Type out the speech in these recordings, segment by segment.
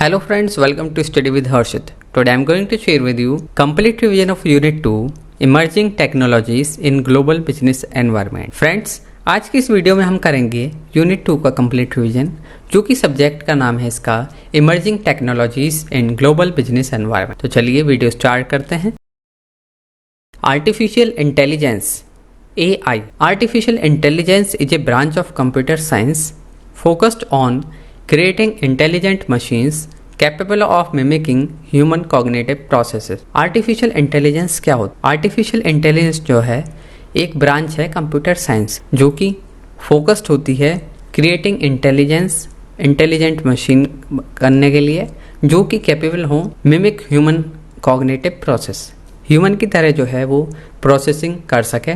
Hello friends, welcome to Study with Harshit. Today I am going to share with you complete revision of Unit 2 Emerging Technologies in Global Business Environment. Friends, आज की इस video में हम करेंगे unit 2 का complete revision, जो कि subject का नाम है इसका emerging technologies in global business environment. तो चलिए वीडियो स्टार्ट करते हैं। Artificial intelligence AI. Artificial intelligence is a branch of computer science focused on creating intelligent machines capable of mimicking human cognitive processes. Artificial intelligence क्या होता है? Artificial intelligence जो है एक ब्रांच है कंप्यूटर साइंस जो कि फोकस्ड होती है क्रिएटिंग इंटेलिजेंट मशीन करने के लिए जो कि कैपेबल हो mimic human cognitive process, human की तरह जो है वो प्रोसेसिंग कर सके,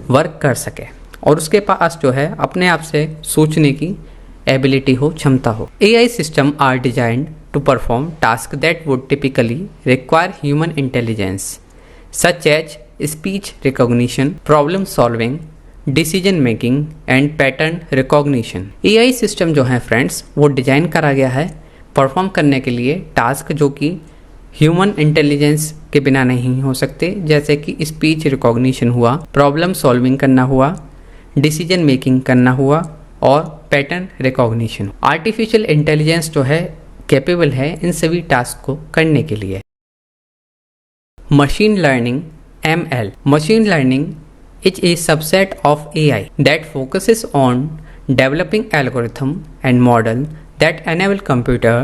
वर्क कर सके और उसके पास जो है अपने आप से सोचने की एबिलिटी हो, क्षमता हो। AI system are designed to perform task that would typically require human intelligence such as speech recognition, problem solving, decision making and pattern recognition. AI system जो है फ्रेंड्स वो डिजाइन करा गया है परफॉर्म करने के लिए टास्क जो कि ह्यूमन इंटेलिजेंस के बिना नहीं हो सकते, जैसे कि स्पीच रिकॉग्निशन हुआ, प्रॉब्लम सॉल्विंग करना हुआ, डिसीजन मेकिंग करना हुआ और पैटर्न रिकॉग्निशन। आर्टिफिशियल इंटेलिजेंस जो है कैपेबल है इन सभी टास्क को करने के लिए। Machine learning ML. Machine learning is a subset of AI that focuses on developing algorithm and model that enable computer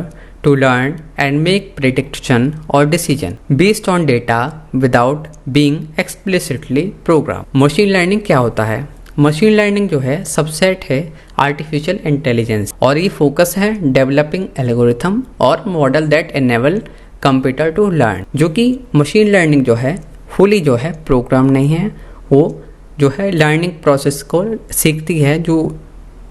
to learn and make prediction or decision based on data without being explicitly programmed. Machine learning क्या होता है? Machine learning जो है subset है artificial intelligence और ये focus है developing algorithm और model that enable computer to learn, जो कि मशीन लर्निंग जो है फुली जो है प्रोग्राम नहीं है, वो जो है लर्निंग प्रोसेस को सीखती है, जो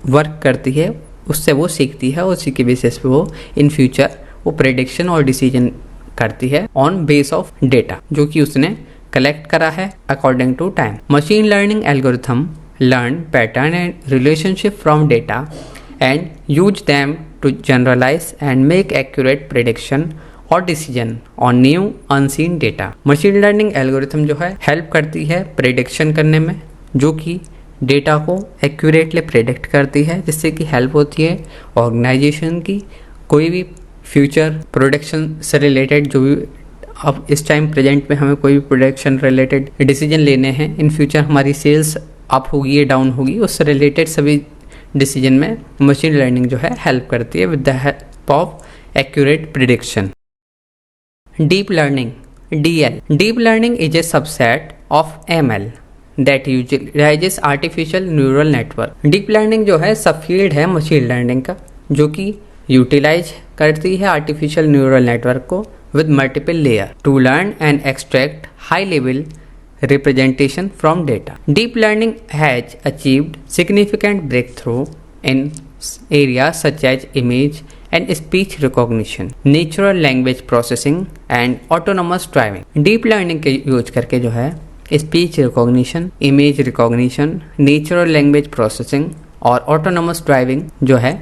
वर्क करती है उससे वो सीखती है और उसी के बेसिस पे वो इन फ्यूचर वो प्रेडिक्शन और डिसीजन करती है ऑन बेस ऑफ डेटा जो कि उसने कलेक्ट करा है according to time. Machine learning algorithm learn pattern and relationship from data and use them to generalize and make accurate prediction or decision on new unseen data. Machine learning algorithm जो है help करती है prediction करने में, जो कि data को accurately predict करती है, जिससे कि हेल्प होती है ऑर्गेनाइजेशन की कोई भी फ्यूचर प्रोडक्शन से रिलेटेड जो भी अब इस टाइम प्रेजेंट में हमें कोई भी प्रोडक्शन रिलेटेड डिसीजन लेने हैं, इन फ्यूचर हमारी सेल्स अप होगी या डाउन होगी, उससे रिलेटेड सभी डिसीजन में मशीन लर्निंग जो है हेल्प करती है with the help of accurate prediction. Deep learning DL. Deep learning is a subset of ML that utilises artificial neural network. Deep learning जो है सब फील्ड है मशीन लर्निंग का जो कि यूटिलाइज करती है आर्टिफिशियल न्यूरल नेटवर्क को with multiple layer to learn and extract high level representation from data. Deep learning has achieved significant breakthrough in areas such as image and speech recognition, natural language processing and autonomous driving. Deep learning के use करके जो है speech recognition, image recognition, natural language processing और autonomous driving जो है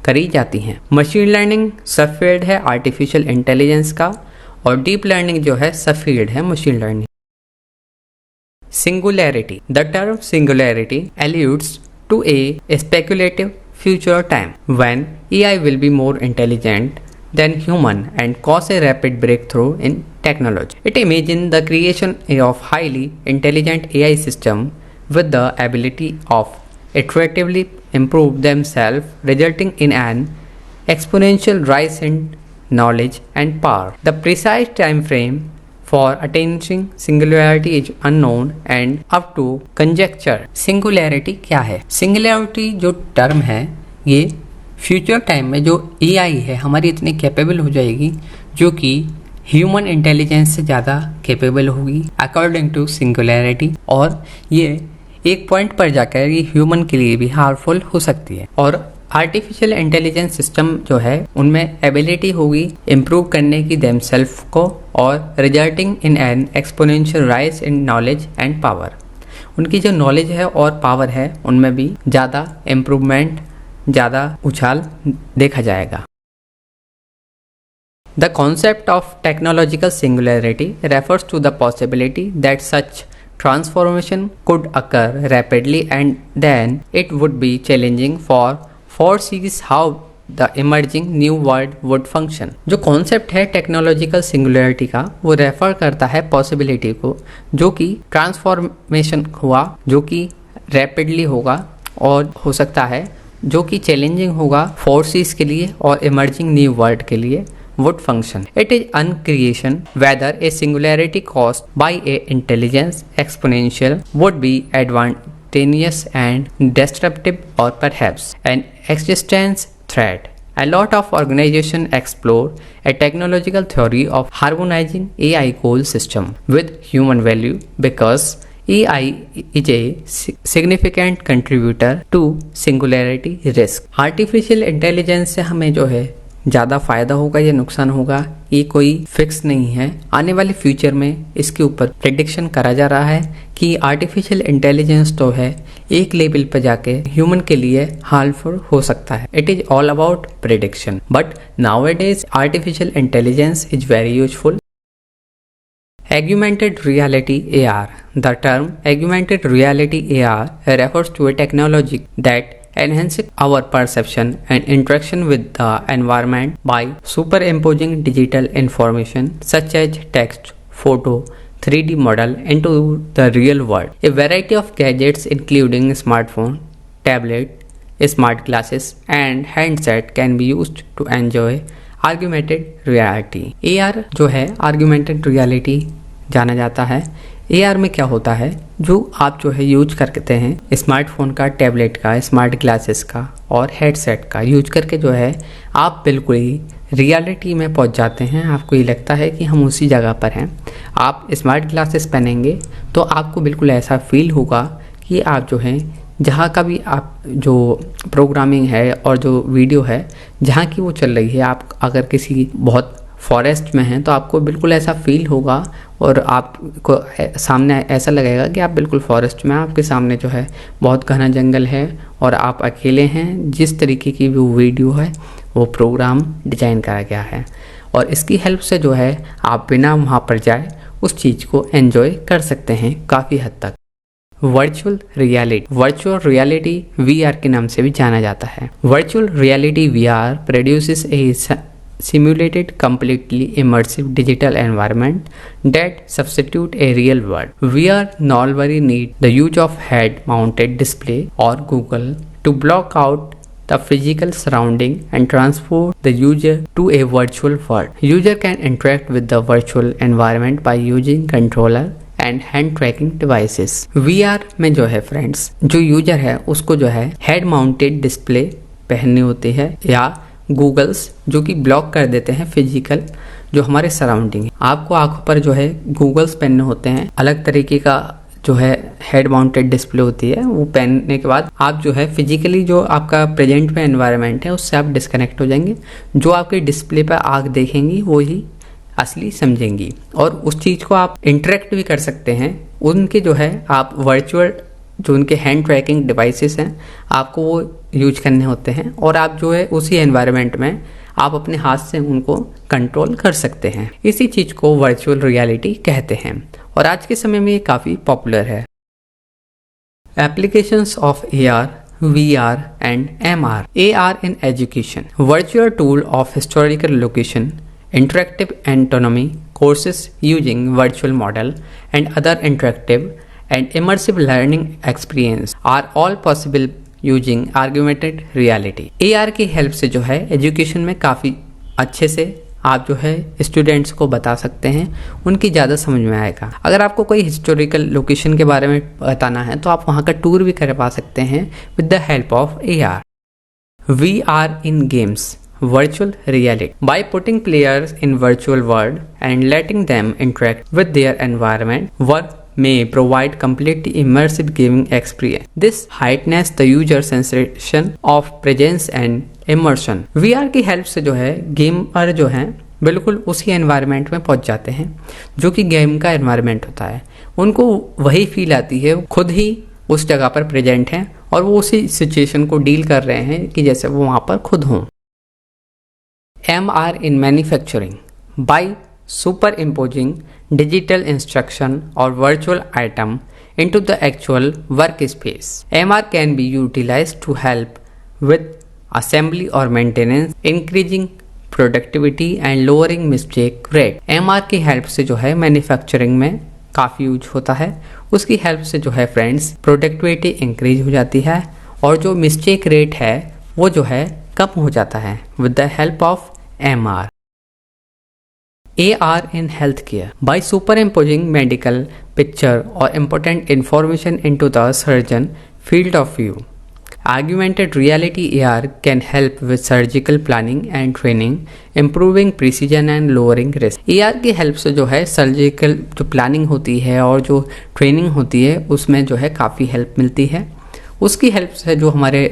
करी जाती हैं। मशीन लर्निंग सब फील्ड है आर्टिफिशियल इंटेलिजेंस का और डीप लर्निंग जो है सब फील्ड है machine learning. Singularity. The term singularity alludes to a speculative future time when AI will be more intelligent than human and cause a rapid breakthrough in technology. It imagines the creation of highly intelligent AI system with the ability of iteratively improve themselves, resulting in an exponential rise in knowledge and power. The precise time frame for attaining singularity is unknown and up to conjecture. Singularity क्या है? Singularity जो term है ये future time में जो AI है हमारी इतनी कैपेबल हो जाएगी जो कि ह्यूमन इंटेलिजेंस से ज़्यादा कैपेबल होगी अकॉर्डिंग टू सिंगुलैरिटी, और ये एक पॉइंट पर जाकर ये ह्यूमन के लिए भी हार्मफुल हो सकती है। और आर्टिफिशियल इंटेलिजेंस सिस्टम जो है उनमें एबिलिटी होगी इम्प्रूव करने की देमसेल्फ को और resulting in an exponential rise in knowledge and power. उनकी जो नॉलेज है और पावर है उनमें भी ज़्यादा इम्प्रूवमेंट, ज़्यादा उछाल देखा जाएगा। The concept of technological singularity refers to the possibility that such transformation could occur rapidly and then it would be challenging for foresees how the emerging new world would function. जो concept है technological singularity का वो refer करता है possibility को जो कि transformation हुआ, जो कि रैपिडली होगा और हो सकता है जो कि चैलेंजिंग होगा फोर्सेस के लिए और इमर्जिंग न्यू वर्ल्ड के लिए would function. It is uncreation whether a singularity caused by a intelligence exponential would be advantageous and disruptive or perhaps an existence threat. A lot of organizations explore a technological theory of harmonizing AI goal system with human value because AI is a significant contributor to singularity risk. Artificial intelligence से हमें जो है ज़्यादा फ़ायदा होगा या नुकसान होगा ये कोई फिक्स नहीं है। आने वाले फ्यूचर में इसके ऊपर प्रेडिक्शन करा जा रहा है कि आर्टिफिशियल इंटेलिजेंस तो है एक लेवल पर जाके ह्यूमन के लिए हार्मफुल हो सकता है। It is all about prediction but nowadays artificial intelligence is very useful. Augmented reality AR. The term augmented reality AR refers to a technology that enhances our perception and interaction with the environment by superimposing digital information such as text, photo, 3D model into the real world. A variety of gadgets including smartphone, tablet, smart glasses and handset can be used to enjoy augmented reality. AR जो है augmented reality जाना जाता है। AR में क्या होता है जो आप जो है यूज करते हैं स्मार्टफोन का, टैबलेट का, स्मार्ट ग्लासेस का और हेडसेट का यूज करके जो है आप बिल्कुल ही रियलिटी में पहुंच जाते हैं। आपको ये लगता है कि हम उसी जगह पर हैं। आप स्मार्ट ग्लासेस पहनेंगे तो आपको बिल्कुल ऐसा फील होगा कि आप जो हैं जहाँ का भी आप जो प्रोग्रामिंग है और जो वीडियो है जहाँ की वो चल रही है, आप अगर किसी बहुत फॉरेस्ट में हैं तो आपको बिल्कुल ऐसा फील होगा और आपको सामने ऐसा लगेगा कि आप बिल्कुल फॉरेस्ट में, आपके सामने जो है बहुत घना जंगल है और आप अकेले हैं। जिस तरीके की वो वीडियो है वो प्रोग्राम डिजाइन करा गया है और इसकी हेल्प से जो है आप बिना वहाँ पर जाए उस चीज़ को एंजॉय कर सकते हैं काफ़ी हद तक। वर्चुअल रियलिटी VR के नाम से भी जाना जाता है। Virtual reality VR produces A simulated completely immersive digital environment that substitute a real world. VR normally need the use of head-mounted display or Google to block out the physical surrounding and transport the user to a virtual world. User can interact with the virtual environment by using controller and hand trekking devices. VR में जो है friends, जो user है उसको जो है head mounted display पहननी होती है या गूगल्स जो कि ब्लॉक कर देते हैं फिजिकल जो हमारे सराउंडिंग है। आपको आंखों पर जो है गूगल्स पहनने होते हैं, अलग तरीके का जो है हेड माउंटेड डिस्प्ले होती है। वो पहनने के बाद आप जो है फिजिकली जो आपका प्रेजेंट में एनवायरनमेंट है उससे आप डिस्कनेक्ट हो जाएंगे। जो आपके डिस्प्ले पर आंख देखेंगी वो ही असली समझेंगी और उस चीज़ को आप इंटरेक्ट भी कर सकते हैं। उनके जो है आप वर्चुअल जो उनके हैंड ट्रैकिंग डिवाइसेस हैं आपको वो यूज करने होते हैं और आप जो है उसी एनवायरनमेंट में आप अपने हाथ से उनको कंट्रोल कर सकते हैं। इसी चीज़ को वर्चुअल रियलिटी कहते हैं और आज के समय में ये काफ़ी पॉपुलर है। Applications of AR, VR and MR. AR in education. Virtual tool of historical location, interactive anatomy courses using virtual model and other interactive and immersive learning experience are all possible using augmented reality. AR की help से जो है education में काफ़ी अच्छे से आप जो है स्टूडेंट्स को बता सकते हैं, उनकी ज़्यादा समझ में आएगा। अगर आपको कोई हिस्टोरिकल लोकेशन के बारे में बताना है तो आप वहाँ का टूर भी करवा सकते हैं with the help of AR. VR in games. Virtual reality. By putting players in virtual world and letting them interact with their environment, work may provide completely immersive gaming experience. This heightens the user sensation of presence and immersion. VR की help से जो है gamer जो हैं बिल्कुल उसी environment में पहुंच जाते हैं जो कि गेम का एनवायरनमेंट होता है। उनको वही फील आती है, खुद ही उस जगह पर प्रेजेंट हैं और वो उसी सिचुएशन को डील कर रहे हैं कि जैसे वो वहाँ पर खुद हों। MR in manufacturing. By superimposing digital instruction or virtual item into the actual workspace, MR can be utilized to help with assembly or maintenance, increasing productivity and lowering mistake rate. MR की help से जो है manufacturing में काफ़ी use होता है। उसकी help से जो है फ्रेंड्स प्रोडक्टिविटी इंक्रीज हो जाती है और जो मिस्टेक रेट है वो जो है कम हो जाता है with the help of MR। AR in healthcare. By superimposing medical picture or important information into the surgeon field of view, augmented reality AR can help with surgical planning and training, improving precision and lowering risk. AR की help से जो है surgical जो planning होती है और जो training होती है उसमें जो है काफ़ी हेल्प मिलती है। उसकी हेल्प से जो हमारे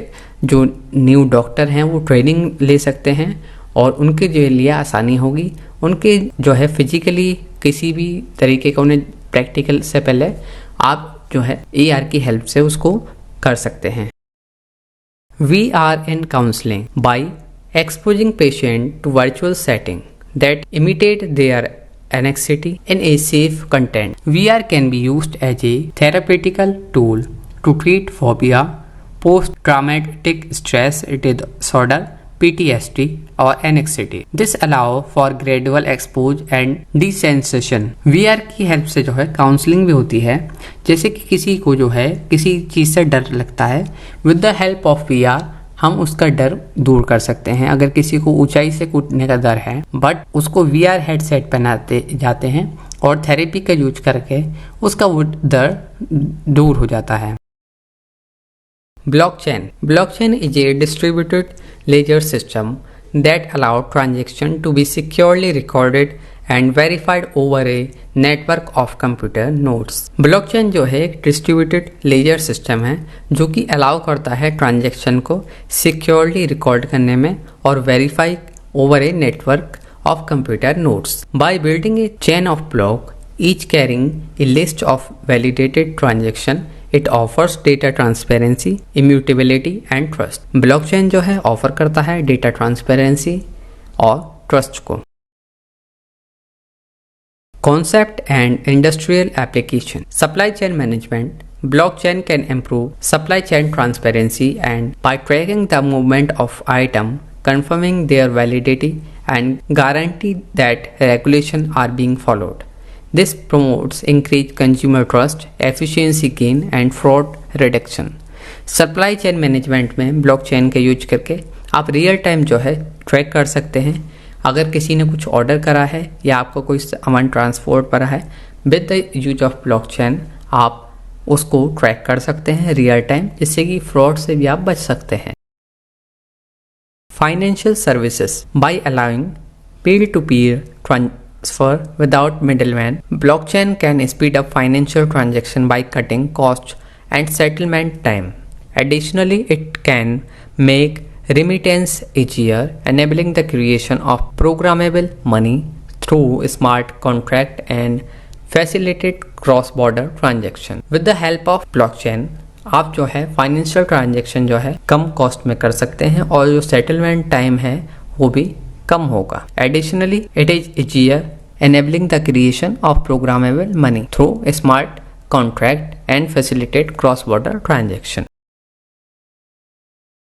जो न्यू डॉक्टर हैं वो ट्रेनिंग ले सकते हैं और उनके जो लिए आसानी होगी। उनके जो है फिजिकली किसी भी तरीके का उन्हें प्रैक्टिकल से पहले आप जो है AR की हेल्प से उसको कर सकते हैं। VR in counseling. By exposing patient to virtual setting that imitate their anxiety in a safe content, VR can be used as a therapeutical tool to treat phobia, post-traumatic stress disorder, PTSD or anxiety. This allow for gradual exposure and desensitization. VR की help से जो है counselling भी होती है। जैसे कि किसी को जो है किसी चीज़ से डर लगता है, with the help of VR हम उसका डर दूर कर सकते हैं। अगर किसी को ऊंचाई से कूदने का डर है बट उसको VR हेडसेट पहनाते जाते हैं और थेरेपी का यूज करके उसका वो डर दूर हो जाता है। Blockchain. Blockchain is a distributed ledger system that allows transactions to be securely recorded and verified over a network of computer nodes. Blockchain जो है एक distributed ledger system है जो कि allow करता है ट्रांजेक्शन को securely रिकॉर्ड करने में और verify over a network of computer nodes. By building a chain of block, each carrying a list of validated transactions, It offers data transparency, immutability and trust. Blockchain जो है offer करता है data transparency और trust को। Concept and industrial application. Supply chain management. Blockchain can improve supply chain transparency and by tracking the movement of item, confirming their validity and guarantee that regulations are being followed. This promotes increased consumer trust, efficiency gain and fraud reduction. Supply chain management में blockchain का use करके आप real time जो है track कर सकते हैं। अगर किसी ने कुछ ऑर्डर करा है या आपको कोई सामान ट्रांसपोर्ट करा है, with the use of blockchain आप उसको ट्रैक कर सकते हैं रियल टाइम, जिससे कि फ्रॉड से भी आप बच सकते हैं। Financial services. By allowing peer to peer transfer without middleman, blockchain can speed up financial transaction by cutting costs and settlement time. Additionally, it can make remittance easier, enabling the creation of programmable money through smart contract and facilitate cross-border transaction. With the help of blockchain, आप जो है financial transaction जो है कम cost में कर सकते हैं और जो सेटलमेंट टाइम है वो भी कम होगा। Additionally, it is easier, enabling the creation of programmable money through a smart contract and facilitate cross-border transaction.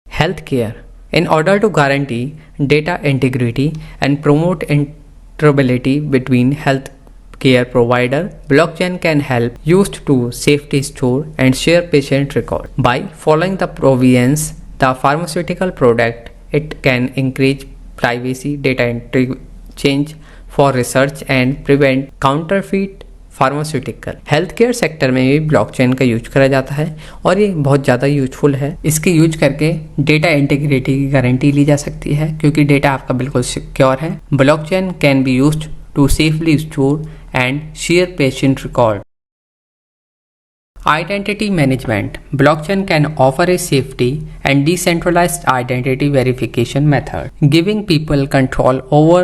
Healthcare. In order to guarantee data integrity and promote interoperability between healthcare provider, blockchain can help used to safely store and share patient record. By following the provisions the pharmaceutical product, it can increase privacy, data interchange for research and prevent counterfeit pharmaceutical. Health care sector में भी blockchain का use करा जाता है और ये बहुत ज़्यादा यूजफुल है। इसके यूज करके डेटा इंटीग्रिटी की गारंटी ली जा सकती है क्योंकि डेटा आपका बिल्कुल सिक्योर है। Blockchain can be used to safely store and share patient record. Identity management. Blockchain can offer a safety and decentralized identity verification method, giving people control over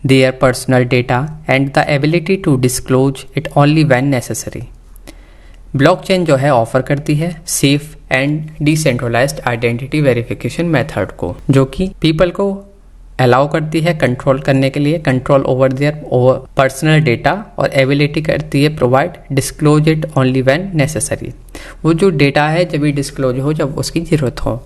their personal data and the ability to disclose it only when necessary. Blockchain जो है offer करती है safe and decentralized identity verification method को, जो कि people को allow करती है कंट्रोल करने के लिए, control over their personal data, और एबिलिटी करती है provide disclose it only when necessary. वो जो डेटा है जब भी डिस्क्लोज हो जब उसकी ज़रूरत हो।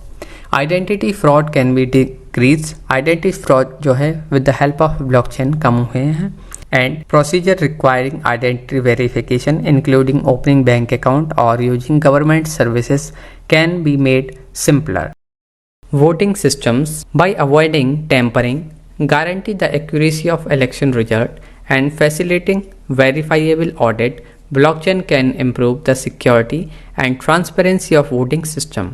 Identity fraud can be decrease, identity fraud जो है with the help of blockchain कम हुए हैं। And procedure requiring identity verification including opening bank account और using government services can be made simpler. Voting systems, by avoiding tampering, guarantee the accuracy of election result and facilitating verifiable audit, blockchain can improve the security and transparency of voting system.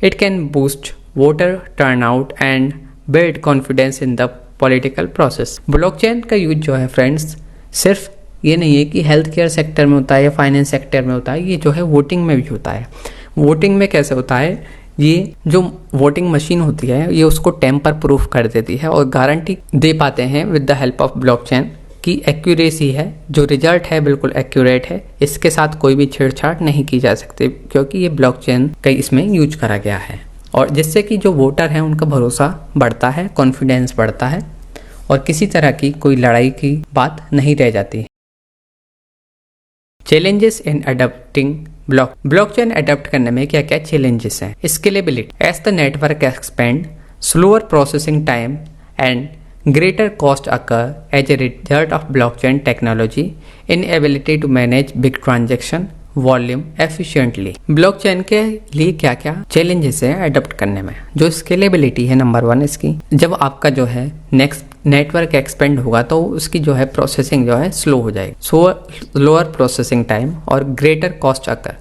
It can boost voter turnout and build confidence in the political process. Blockchain का use जो है friends सिर्फ ये नहीं है कि health care sector में होता है या फाइनेंस सेक्टर में होता है, ये जो है वोटिंग में भी होता है। वोटिंग में कैसे होता है, ये जो वोटिंग मशीन होती है ये उसको टेम्पर प्रूफ कर देती है और गारंटी दे पाते हैं with the help of blockchain की एक्यूरेसी है, जो रिजल्ट है बिल्कुल एक्यूरेट है, इसके साथ कोई भी छेड़छाड़ नहीं की जा सकती क्योंकि ये ब्लॉकचेन का इसमें यूज करा गया है। और जिससे कि जो वोटर हैं उनका भरोसा बढ़ता है, कॉन्फिडेंस बढ़ता है और किसी तरह की कोई लड़ाई की बात नहीं रह जाती। Challenges in adopting blockchain adopt करने में क्या क्या चैलेंजेस हैं? Scalability, as the network expand, slower processing time and greater cost occur as a result of blockchain technology, inability to manage big transaction volume efficiently. Blockchain के लिए क्या क्या challenges हैं अडॉप्ट करने में? जो स्केलेबिलिटी है नंबर 1 इसकी, जब आपका जो है नेक्स्ट नेटवर्क एक्सपेंड होगा तो उसकी जो है प्रोसेसिंग जो है स्लो हो जाएगी, स्लोअर प्रोसेसिंग टाइम और ग्रेटर कॉस्ट अकर,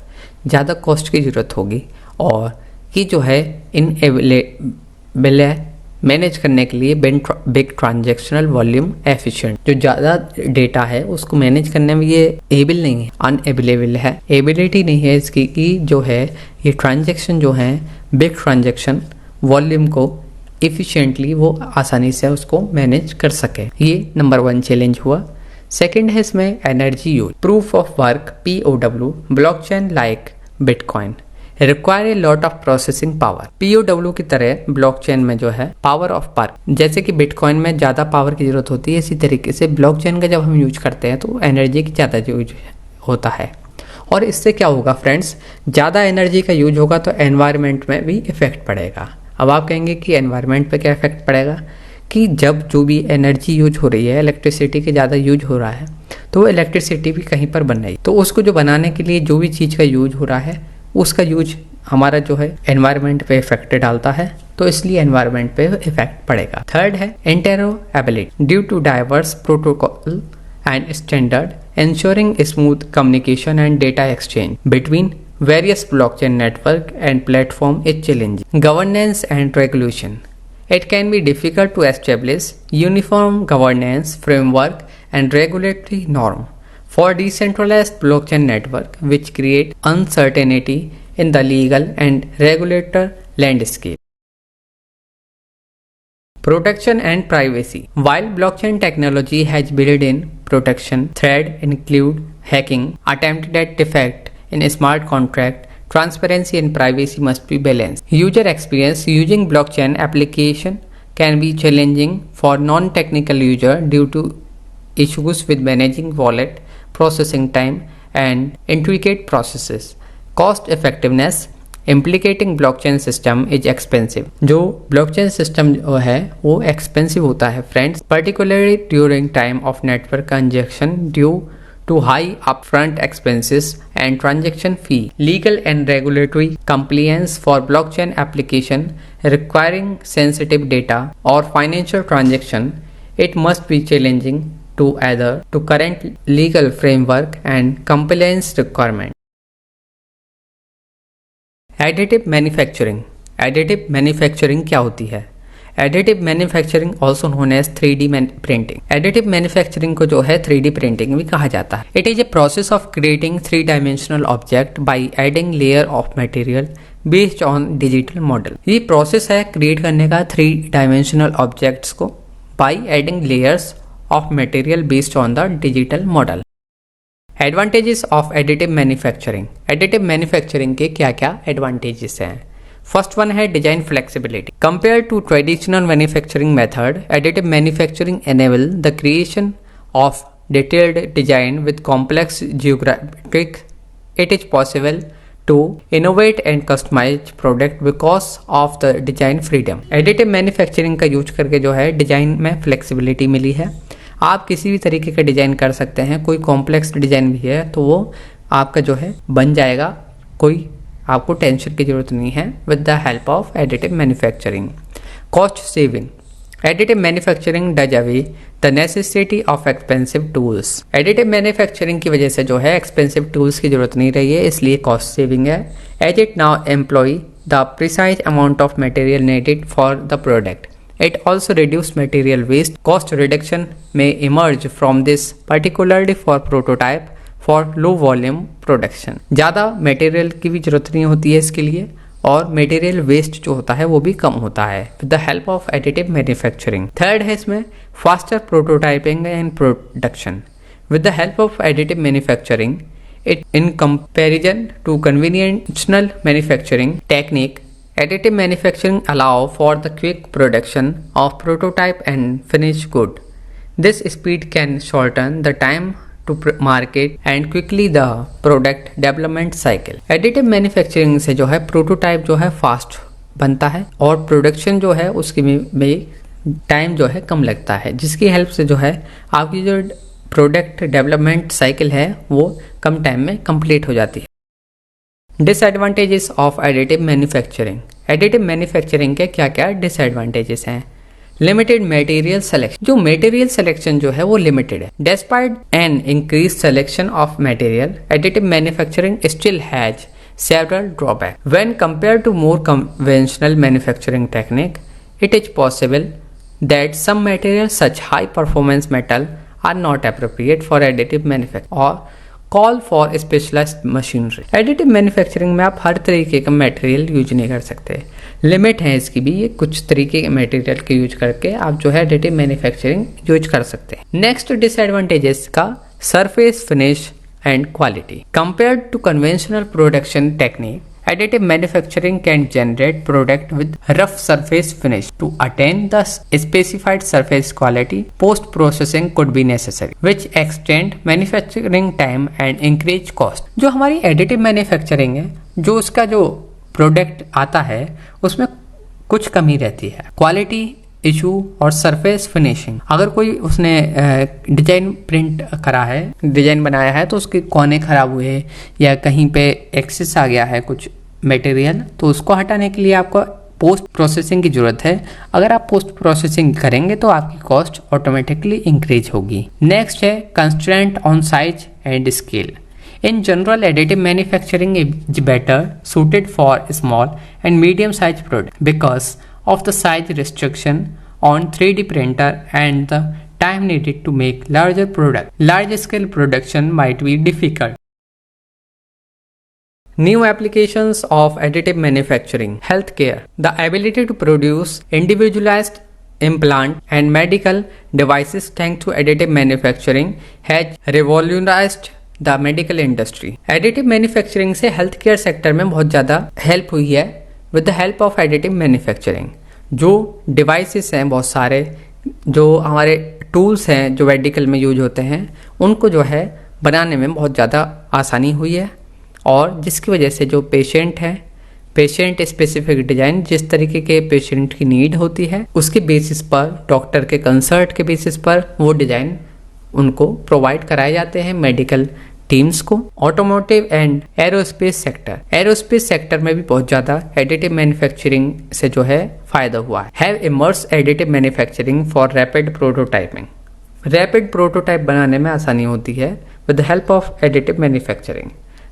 ज़्यादा कॉस्ट की ज़रूरत होगी और ये जो है इनएबल मैनेज करने के लिए बिग ट्रांजेक्शनल वॉल्यूम एफिशिएंट, जो ज़्यादा डेटा है उसको मैनेज करने में ये एबल नहीं है, अनएबलेबल है, एबिलिटी नहीं है इसकी कि जो है ये ट्रांजेक्शन जो है बिग ट्रांजेक्शन वॉल्यूम को एफिशिएंटली वो आसानी से उसको मैनेज कर सके। ये नंबर 1 चैलेंज हुआ। सेकेंड है इसमें energy use, proof of work POW, blockchain like bitcoin require a lot of processing power. POW की तरह ब्लॉकचेन में जो है पावर ऑफ वर्क, जैसे कि बिटकॉइन में ज़्यादा पावर की जरूरत होती है, इसी तरीके से ब्लॉकचेन का जब हम यूज करते हैं तो एनर्जी की ज़्यादा यूज होता है। और इससे क्या होगा फ्रेंड्स, ज़्यादा एनर्जी का यूज होगा तो एनवायरनमेंट में भी इफेक्ट पड़ेगा। अब आप कहेंगे कि एनवायरनमेंट पे क्या इफेक्ट पड़ेगा, कि जब जो भी एनर्जी यूज हो रही है, इलेक्ट्रिसिटी के ज़्यादा यूज हो रहा है तो इलेक्ट्रिसिटी भी कहीं पर बन रही है, तो उसको जो बनाने के लिए जो भी चीज़ का यूज हो रहा है उसका यूज हमारा जो है एनवायरनमेंट पे इफेक्ट डालता है, तो इसलिए एनवायरनमेंट पे इफेक्ट पड़ेगा। थर्ड है interoperability, due to diverse protocol and standard ensuring smooth communication and data exchange between various blockchain network and platform is challenging. Governance and regulation, it can be difficult to establish uniform governance framework and regulatory norm for decentralized blockchain network, which create uncertainty in the legal and regulator landscape. Protection and privacy. While blockchain technology has built-in protection, threats include hacking, attempted defect in a smart contract. Transparency and privacy must be balanced. User experience using blockchain application can be challenging for non-technical user due to issues with managing wallet, processing time, and intricate processes. Cost effectiveness, implicating blockchain system is expensive. जो blockchain system है वो expensive होता है friends, particularly during time of network congestion due to high upfront expenses and transaction fee. Legal and regulatory compliance for blockchain application requiring sensitive data or financial transaction, it must be challenging to adhere to current legal framework and compliance requirement. Additive manufacturing, additive manufacturing क्या होती है? Additive manufacturing also known as 3D printing. Additive manufacturing को जो है 3D printing भी कहा जाता है। It is a process of creating 3-dimensional object by adding layer of material based on digital model. ये प्रोसेस है क्रिएट करने का 3-dimensional ऑब्जेक्ट्स को by adding layers of material based on the digital model. Advantages of additive manufacturing, additive manufacturing के क्या क्या advantages हैं? First one है design flexibility. Compare to traditional manufacturing method, additive manufacturing enable the creation of detailed design with complex geographic. It is possible to innovate and customize product because of the design freedom। Additive manufacturing का use करके जो है design में flexibility मिली है। आप किसी भी तरीके का डिजाइन कर सकते हैं, कोई कॉम्प्लेक्स डिजाइन भी है तो वो आपका जो है बन जाएगा, कोई आपको टेंशन की जरूरत नहीं है with the help of additive manufacturing. Cost saving, additive manufacturing does away the necessity of expensive tools. Additive manufacturing की वजह से जो है एक्सपेंसिव टूल्स की जरूरत नहीं रही है, इसलिए कॉस्ट सेविंग है। As it now employ the precise amount of material needed for the product. It also reduced material waste. Cost reduction may emerge from this, particularly for prototype for low volume production। ज़्यादा material की भी जरूरत नहीं होती है इसके लिए, और मटेरियल वेस्ट जो होता है वो भी कम होता है with the help of additive manufacturing. Third है इसमें faster prototyping and production. With the help of additive manufacturing, it in comparison to conventional manufacturing technique, additive manufacturing allow for the quick production of prototype and finished good. This speed can shorten the time to market and quickly the product development cycle। additive manufacturing से जो है prototype जो है fast बनता है और production जो है उसकी में टाइम जो है कम लगता है, जिसकी हेल्प से जो है आपकी जो प्रोडक्ट डेवलपमेंट साइकिल है वो कम टाइम में कंप्लीट हो जाती है। Disadvantages of additive manufacturing. Additive manufacturing के क्या क्या डिसएडवांटेजेस हैं? लिमिटेड मटेरियल सिलेक्शन, जो मटेरियल सिलेक्शन जो है वो लिमिटेड है। Despite an increase selection of material, additive manufacturing still has several drawbacks when compared to more conventional manufacturing technique। It is possible that some materials such high performance metal are not appropriate for additive manufacturing or call for specialized machinery। Additive manufacturing में आप हर तरीके का material use नहीं कर सकते, limit है इसकी भी, ये कुछ तरीके के मटेरियल के यूज करके आप जो है एडिटिव मैन्युफैक्चरिंग यूज कर सकते हैं। नेक्स्ट डिसएडवांटेजेस का surface finish and quality। Compared to conventional production technique, additive manufacturing can generate product with rough surface finish to attain the specified surface quality। Post processing could be necessary, which extend manufacturing time and increase cost। जो हमारी additive manufacturing है, जो उसका जो product आता है उसमें कुछ कमी रहती है, क्वालिटी इशू और सरफेस फिनिशिंग। अगर कोई उसने डिजाइन प्रिंट करा है, डिजाइन बनाया है, तो उसके कोने खराब हुए या कहीं पे एक्सेस आ गया है कुछ मटेरियल, तो उसको हटाने के लिए आपको पोस्ट प्रोसेसिंग की जरूरत है। अगर आप पोस्ट प्रोसेसिंग करेंगे तो आपकी कॉस्ट ऑटोमेटिकली इंक्रीज होगी। नेक्स्ट है constraint on size and scale. In general, additive manufacturing is better suited for small and medium sized products because of the size restriction on 3D printer and the time needed to make larger product। Large scale production might be difficult। New applications of additive manufacturing: healthcare, the ability to produce individualized implant and medical devices thanks to additive manufacturing has revolutionized the medical industry. Additive manufacturing से health care sector में बहुत ज़्यादा help हुई है with the help of additive manufacturing. जो devices हैं, बहुत सारे जो हमारे टूल्स हैं जो मेडिकल में यूज होते हैं, उनको जो है बनाने में बहुत ज़्यादा आसानी हुई है, और जिसकी वजह से जो पेशेंट हैं, पेशेंट स्पेसिफिक डिजाइन जिस तरीके के पेशेंट की नीड होती है उसके बेसिस पर, डॉक्टर के कंसल्ट के बेसिस पर वो डिज़ाइन उनको प्रोवाइड कराए जाते हैं मेडिकल टीम्स को। Automotive and aerospace sector, aerospace sector में भी बहुत ज़्यादा एडिटिव मैन्युफैक्चरिंग से जो है फायदा हुआ है। Have immerse additive manufacturing for rapid prototyping. Rapid prototype बनाने में आसानी होती है with the help of additive manufacturing.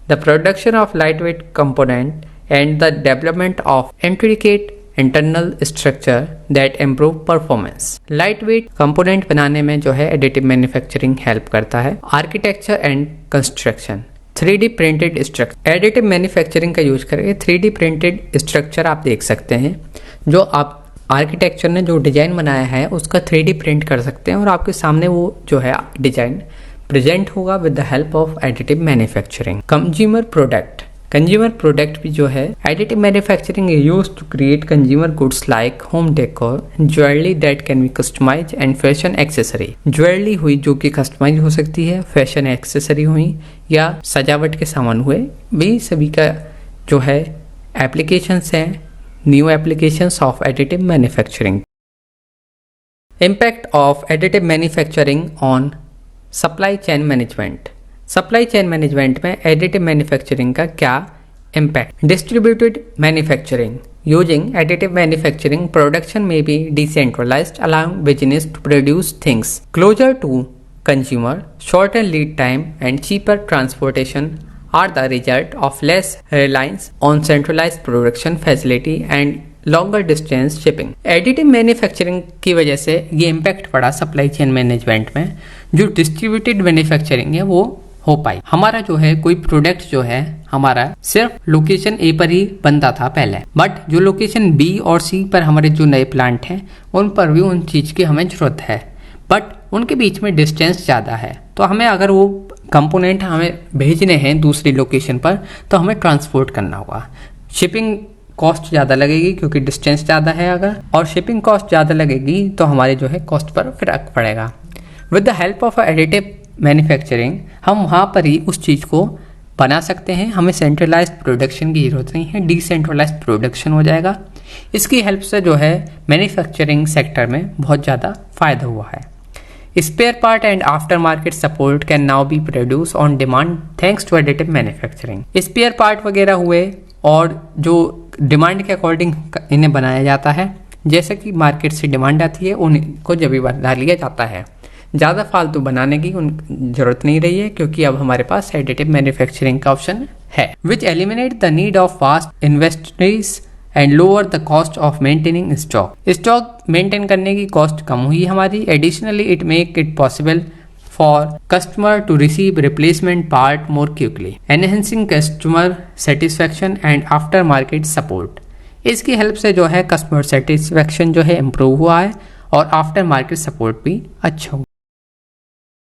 The production of light weight component and the development of intricate internal structure that improve performance. Light weight component बनाने में जो है additive manufacturing help करता है। Architecture and construction, 3D printed structure. Additive manufacturing का use करके 3D printed structure आप देख सकते हैं, जो आप आर्किटेक्चर ने जो डिजाइन बनाया है उसका 3D प्रिंट कर सकते हैं और आपके सामने वो जो है डिजाइन प्रेजेंट होगा with the help of additive manufacturing. Consumer product, consumer product भी जो है additive manufacturing use to create consumer goods like home decor, jewellery that can be customise and fashion accessory. Jewellery हुई जो कि customise हो सकती है, फैशन एक्सेसरी हुई या सजावट के सामान हुए, भी सभी का जो है एप्लीकेशंस हैं, new applications of additive manufacturing. Impact of additive manufacturing on supply chain management. Supply chain management में एडिटिव मैन्युफैक्चरिंग का क्या impact? Distributed manufacturing. Using additive manufacturing, production में be decentralized, allowing business to produce things closer to consumer, shorter lead time and cheaper transportation are the result of less reliance on centralized production facility and longer distance shipping। Additive manufacturing की वजह से ये impact पड़ा supply chain management में। जो distributed manufacturing है वो हो पाई। हमारा जो है कोई प्रोडक्ट जो है हमारा सिर्फ लोकेशन ए पर ही बनता था पहले, बट जो लोकेशन बी और सी पर हमारे जो नए प्लांट हैं उन पर भी उन चीज की हमें जरूरत है, बट उनके बीच में डिस्टेंस ज़्यादा है। तो हमें अगर वो कंपोनेंट हमें भेजने हैं दूसरी लोकेशन पर तो हमें ट्रांसपोर्ट करना होगा। शिपिंग कॉस्ट ज़्यादा लगेगी क्योंकि डिस्टेंस ज़्यादा है अगर, और शिपिंग कॉस्ट ज़्यादा लगेगी तो हमारे जो है कॉस्ट पर फर्क पड़ेगा। With the help of additive manufacturing हम वहाँ पर ही उस चीज़ को बना सकते हैं। हमें सेंट्रलाइज्ड प्रोडक्शन की जरूरत नहीं है, डिसेंट्रलाइज्ड प्रोडक्शन हो जाएगा। इसकी हेल्प से जो है मैन्युफैक्चरिंग सेक्टर में बहुत ज़्यादा फायदा हुआ है। Spare part and after market support can now be produce on demand thanks to additive manufacturing. Spare part वगैरह हुए और जो डिमांड के अकॉर्डिंग इन्हें बनाया जाता है, जैसे कि मार्केट से डिमांड आती है उनको जब भी बना लिया जाता है। ज़्यादा फालतू बनाने की जरूरत नहीं रही है क्योंकि अब हमारे पास एडिटिव मैन्युफैक्चरिंग का ऑप्शन है, which eliminate the need of vast inventories and lower the cost of maintaining stock. Stock maintain करने की कॉस्ट कम हुई हमारी। Additionally it make it possible for customer to receive replacement part more quickly, enhancing customer satisfaction and after market support. इसकी help से जो है customer satisfaction जो है इम्प्रूव हुआ है और आफ्टर मार्केट सपोर्ट भी अच्छा हुआ।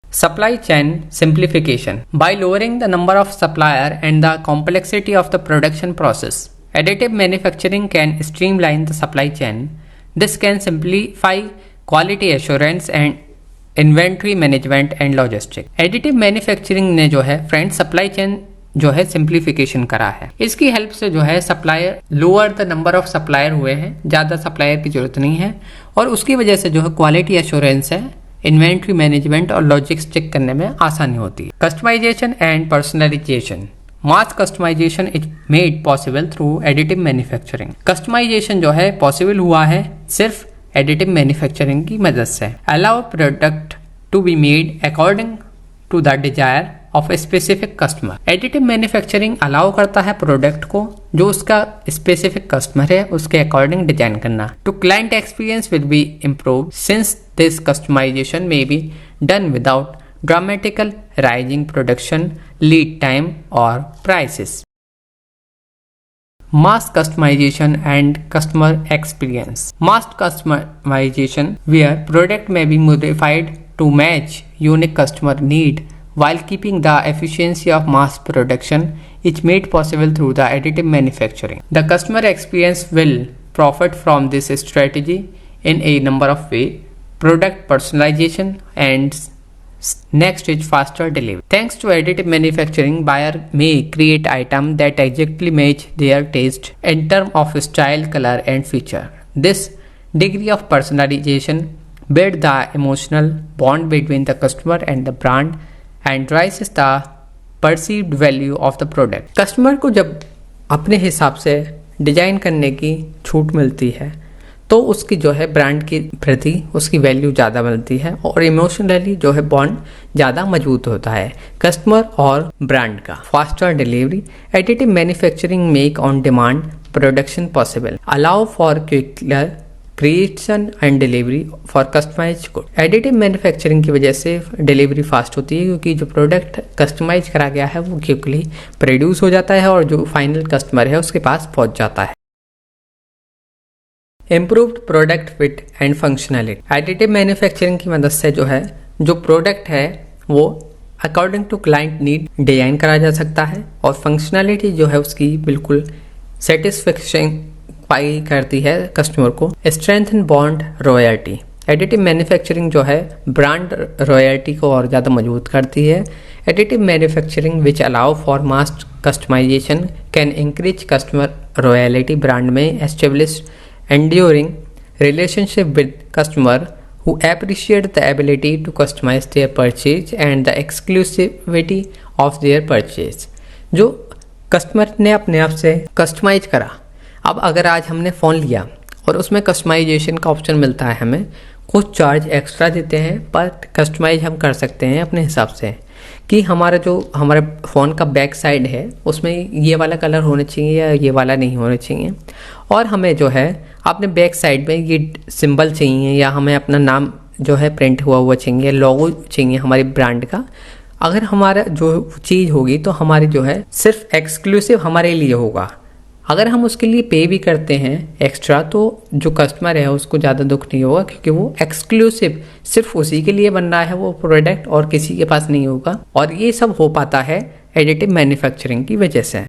Supply chain simplification. By lowering the number of supplier and the complexity of the production process, additive manufacturing can streamline the supply chain. This can simplify quality assurance and inventory management and logistics. Additive manufacturing ने जो है friend supply chain जो है simplification करा है। इसकी help से जो है supplier lower the number of supplier हुए हैं, ज़्यादा सप्लायर की जरूरत नहीं है, और उसकी वजह से जो है क्वालिटी एश्योरेंस है, इन्वेंट्री मैनेजमेंट और लॉजिस्टिक्स चेक करने में आसानी होती है। Customisation and personalisation. Mass customisation is made possible through additive manufacturing. Customisation जो है पॉसिबल हुआ है सिर्फ एडिटिव मैन्युफैक्चरिंग की मदद से। Allow product to be made according to the desire of a specific customer. Additive manufacturing allow करता है प्रोडक्ट को जो उसका स्पेसिफिक कस्टमर है उसके अकॉर्डिंग डिजाइन करना। To client experience will be improve since this customisation may be done without dramatical rising production lead time और prices. Mass customization and customer experience. Mass customization where product may be modified to match unique customer need while keeping the efficiency of mass production is made possible through the additive manufacturing. The customer experience will profit from this strategy in a number of ways. Product personalization and next is faster delivery. Thanks to additive manufacturing, buyer may create items that exactly match their taste in terms of style, color, and feature. This degree of personalization builds the emotional bond between the customer and the brand and raises the perceived value of the product. Customer को जब अपने हिसाब से design करने की छूट मिलती है तो उसकी जो है ब्रांड के प्रति उसकी वैल्यू ज़्यादा बनती है और इमोशनली जो है बॉन्ड ज़्यादा मजबूत होता है कस्टमर और ब्रांड का। Faster delivery. Additive manufacturing make on demand production possible, allow for quicker creation and delivery for customise good. Additive manufacturing की वजह से डिलीवरी फास्ट होती है क्योंकि जो प्रोडक्ट कस्टमाइज करा गया है वो क्विकली प्रोड्यूस हो जाता है और जो फाइनल कस्टमर है उसके पास पहुंच जाता है। Improved product fit and functionality. Additive manufacturing की मदद से जो है जो प्रोडक्ट है वो according to client need design करा जा सकता है और फंक्शनैलिटी जो है उसकी बिल्कुल सेटिस्फेक्शन पाई करती है कस्टमर को। Strength and bond royalty, additive manufacturing जो है ब्रांड रॉयल्टी को और ज़्यादा मजबूत करती है। Additive manufacturing which allow for mass customization can increase customer royalty, brand में establish enduring relationship with customer who appreciate the ability to customize their purchase and the exclusivity of their purchase। जो customer ने अपने आप से customise करा। अब अगर आज हमने फ़ोन लिया और उसमें कस्टमाइजेशन का ऑप्शन मिलता है, हमें कुछ चार्ज एक्स्ट्रा देते हैं पर कस्टमाइज हम कर सकते हैं अपने हिसाब से कि हमारा जो हमारे फ़ोन का बैक साइड है उसमें ये वाला कलर होना चाहिए या ये वाला नहीं होना चाहिए, और हमें जो है अपने बैक साइड में ये सिंबल चाहिए या हमें अपना नाम जो है प्रिंट हुआ चाहिए, लोगो चाहिए हमारी ब्रांड का। अगर हमारा जो चीज़ होगी तो हमारी जो है सिर्फ एक्सक्लूसिव हमारे लिए होगा। अगर हम उसके लिए पे भी करते हैं एक्स्ट्रा तो जो कस्टमर है उसको ज़्यादा दुख नहीं होगा, क्योंकि वो एक्सक्लूसिव सिर्फ उसी के लिए बन रहा है वो प्रोडक्ट और किसी के पास नहीं होगा। और ये सब हो पाता है एडिटिव मैन्युफैक्चरिंग की वजह से।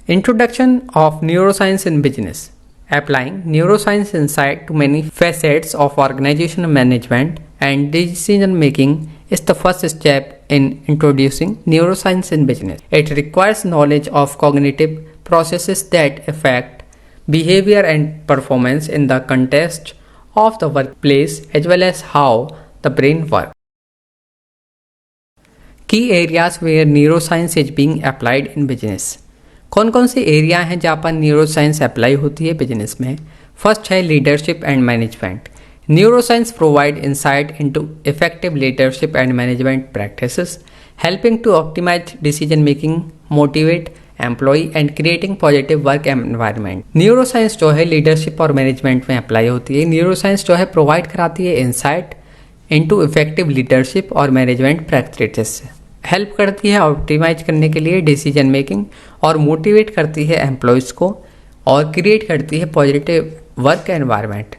Introduction of neuroscience in business, applying neuroscience insight to many facets of organizational management and decision making is the first step in introducing neuroscience in business. It requires knowledge of cognitive processes that affect behavior and performance in the context of the workplace as well as how the brain works. Key areas where neuroscience is being applied in business. कौन कौन से area हैं जहाँ पर neuroscience apply होती है business में। First है leadership and management. Neuroscience provide insight into effective leadership and management practices, helping to optimise decision making, motivate employ and creating positive work environment. Neuroscience जो है लीडरशिप और मैनेजमेंट में apply होती है। न्यूरोसाइंस जो है प्रोवाइड कराती है इंसाइट इनटू इफेक्टिव लीडरशिप और मैनेजमेंट प्रैक्टिसेस, हेल्प करती है ऑप्टिमाइज करने के लिए डिसीजन मेकिंग, और मोटिवेट करती है एम्प्लॉयज़ को और क्रिएट करती है positive work environment.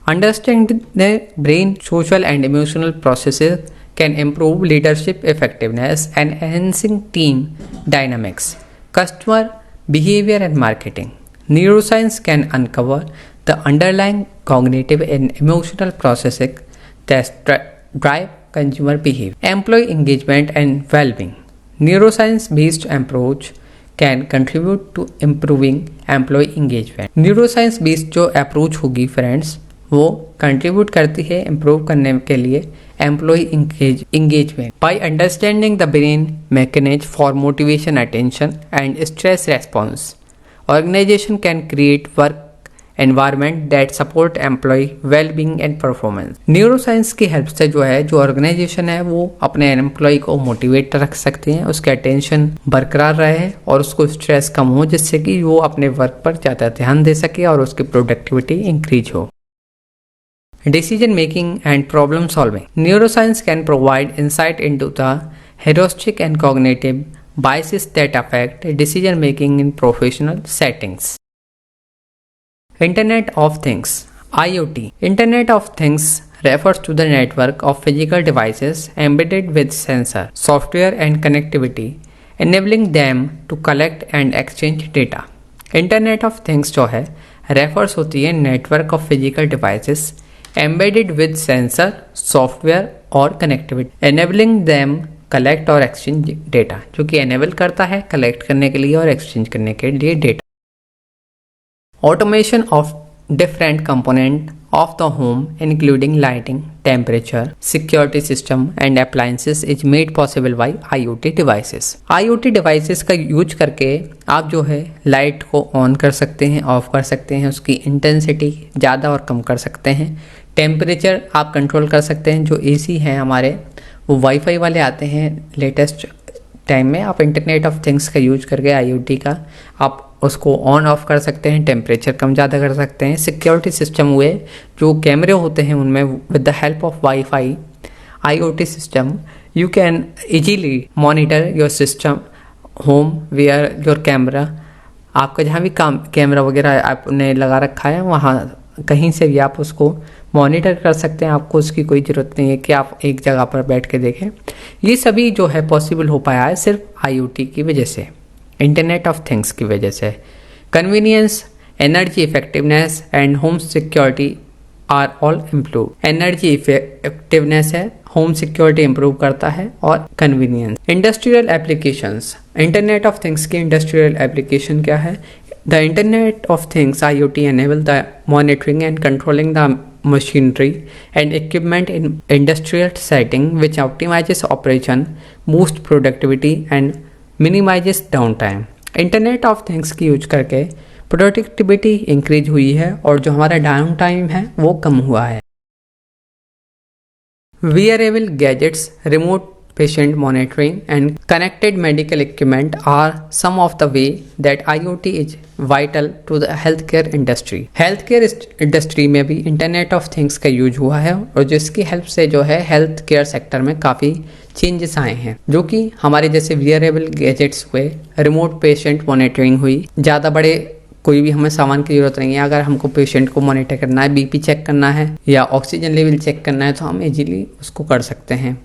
Understanding the brain social and emotional processes can improve leadership effectiveness and enhancing team dynamics, customer behaviour and marketing. Neuroscience can uncover the underlying cognitive and emotional processes that drive consumer behavior, employee engagement and well-being. Neuroscience-based approach can contribute to improving employee engagement. Neuroscience-based जो approach होगी friends वो contribute करती है improve करने के लिए employ engagement by understanding the brain mechanism for motivation, attention and stress response. Organization can create work environment that support employee well-being and performance. Neuroscience की help से जो है जो ऑर्गेनाइजेशन है वो अपने एम्प्लॉय को मोटिवेट रख सकते हैं, उसके अटेंशन बरकरार रहे और उसको स्ट्रेस कम हो, जिससे कि वो अपने वर्क पर ज़्यादा ध्यान दे सके और उसकी प्रोडक्टिविटी इंक्रीज हो। Decision making and problem solving. Neuroscience can provide insight into the heuristic and cognitive biases that affect decision making in professional settings. Internet of Things (IoT). Internet of Things refers to the network of physical devices embedded with sensor, software and connectivity, enabling them to collect and exchange data. Internet of Things जो है refers होती है network of physical devices embedded with sensor, software और connectivity, enabling them collect और exchange data, जो कि enable करता है collect करने के लिए और exchange करने के लिए data. Automation of different components of the home including lighting, temperature, security system and appliances is made possible by IoT devices. IoT devices का यूज करके आप जो है लाइट को ऑन कर सकते हैं, ऑफ कर सकते हैं, उसकी इंटेंसिटी ज़्यादा और कम कर सकते हैं, टेम्परेचर आप कंट्रोल कर सकते हैं। जो एसी हैं हमारे वो वाईफाई वाले आते हैं लेटेस्ट टाइम में, आप इंटरनेट ऑफ थिंग्स का यूज करके IoT का आप उसको ऑन ऑफ कर सकते हैं, टेम्परेचर कम ज़्यादा कर सकते हैं। सिक्योरिटी सिस्टम हुए जो कैमरे होते हैं उनमें with the help of wifi IoT system you can easily monitor your system home where your camera. आपका जहाँ भी काम कैमरा वगैरह आपने लगा रखा है वहाँ कहीं से भी आप उसको मॉनिटर कर सकते हैं। आपको उसकी कोई ज़रूरत नहीं है कि आप एक जगह पर बैठ के देखें। ये सभी जो है पॉसिबल हो पाया है सिर्फ IoT की वजह से, इंटरनेट ऑफ थिंग्स की वजह से। Convenience, energy effectiveness and home security are all improve. Energy effectiveness है, होम सिक्योरिटी इंप्रूव करता है, और convenience. Industrial applications, internet of things की इंडस्ट्रियल एप्लीकेशन क्या है? The internet of things IoT enable the monitoring and controlling the machinery and equipment in industrial setting, which optimizes operation, boosts productivity and minimizes downtime. Internet of things की use करके productivity increase हुई है और जो हमारा down time है वो कम हुआ है। Wearable gadgets, remote patient monitoring and connected medical equipment are some of the way that IoT is vital to the healthcare industry. Healthcare industry में भी इंटरनेट ऑफ थिंग्स का यूज हुआ है और जिसकी हेल्प से जो है हेल्थ केयर सेक्टर में काफ़ी चेंजेस आए हैं, जो कि हमारे जैसे वियरेबल गैजेट्स हुए, रिमोट पेशेंट मॉनिटरिंग हुई। ज़्यादा बड़े कोई भी हमें सामान की जरूरत नहीं है, अगर हमको पेशेंट को मॉनिटर करना है, BP चेक करना है या ऑक्सीजन लेवल चेक करना है तो हम इजीली उसको कर सकते हैं।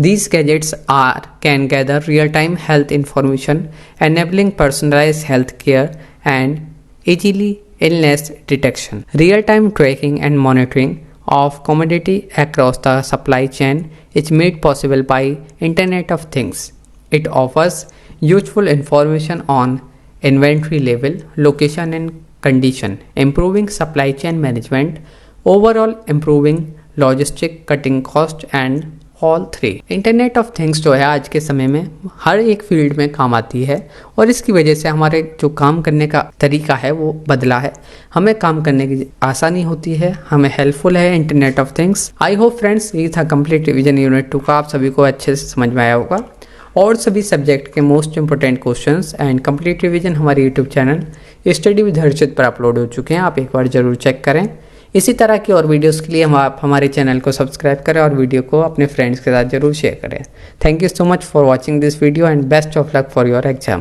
These gadgets can gather real-time health information, enabling personalized health care and easily illness detection. Real-time tracking and monitoring of commodity across the supply chain is made possible by Internet of Things. It offers useful information on inventory level, location and condition, improving supply chain management, overall improving logistic, cutting cost and all three. Internet of things जो है आज के समय में हर एक field में काम आती है और इसकी वजह से हमारे जो काम करने का तरीका है वो बदला है, हमें काम करने की आसानी होती है, हमें हेल्पफुल है internet of things. I hope friends ये था कंप्लीट रिवीजन यूनिट 2 का, आप सभी को अच्छे से समझ में आया होगा। और सभी सब्जेक्ट के most important questions and complete revision हमारे यूट्यूब चैनल स्टडी विद हर्षित पर अपलोड हो चुके हैं, आप एक बार जरूर चेक करें। इसी तरह की और वीडियोस के लिए आप हमारे चैनल को सब्सक्राइब करें और वीडियो को अपने फ्रेंड्स के साथ जरूर शेयर करें। Thank you so much for watching this video and best of luck for your exam.